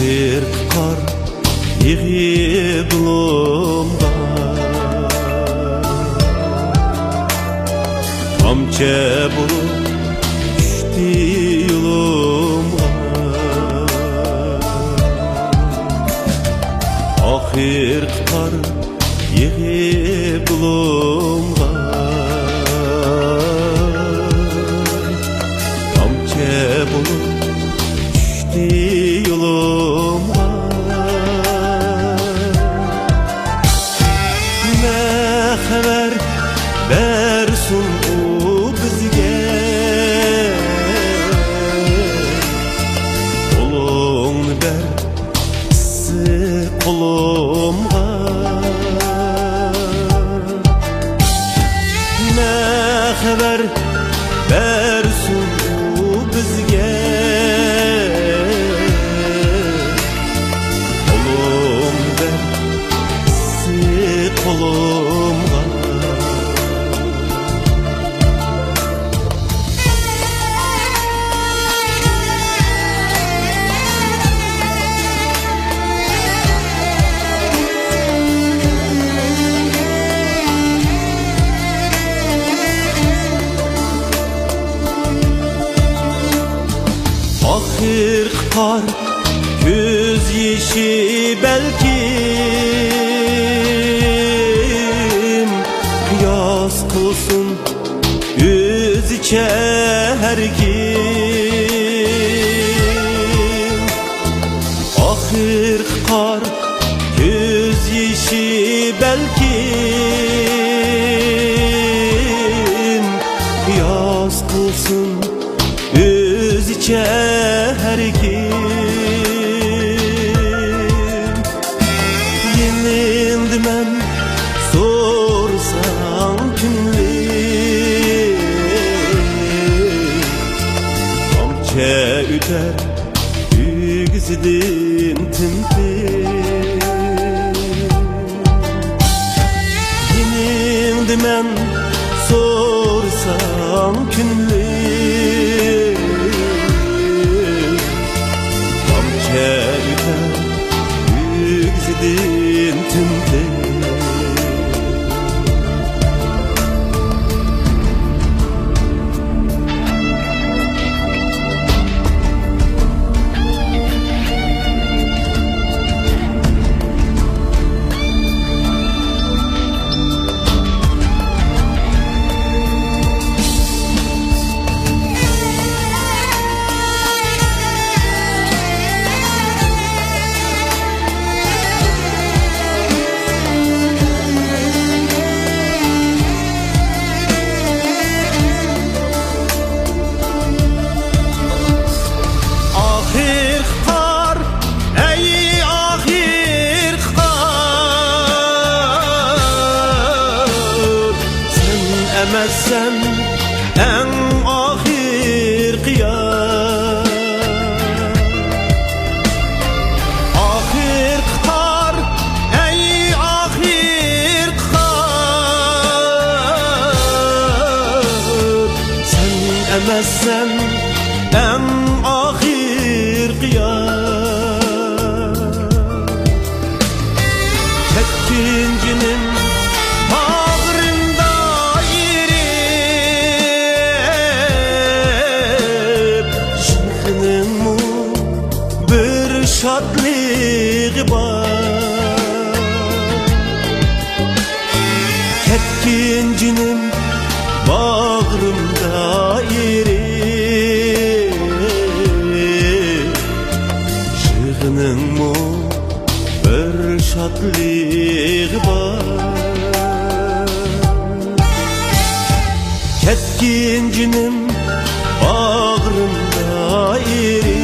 Ahir kar yığıp lomga, tamçe bulup düştü yolumga. Ahir kar yığıp lomga, tamçe bulup düştü yolumga. Ne haber bersun o bizge, kolunu ber sık kolumga. Ne haber bersun o bizge, kolunu ber sık kolumga. Ahir kar göz yeşi belkim, kıyas kılsın öz içe her kim. Ahir kar göz yeşi belkim, kıyas kılsın öz içe her kim. Yenildim ben sorsam kimlik, tamçe üter yüzüdün tintik. Yenildim ben sorsam kimlik, yüzüdün tintik. Emezsen en ahir kıyam, ahir kar ey ahir kar. Sen emezsen en ahir kıyam. Çektincinin şadlığı var, ketkincinin bağrımda yeri. Şığının mu bir şadlığı var, ketkincinin bağrımda yeri.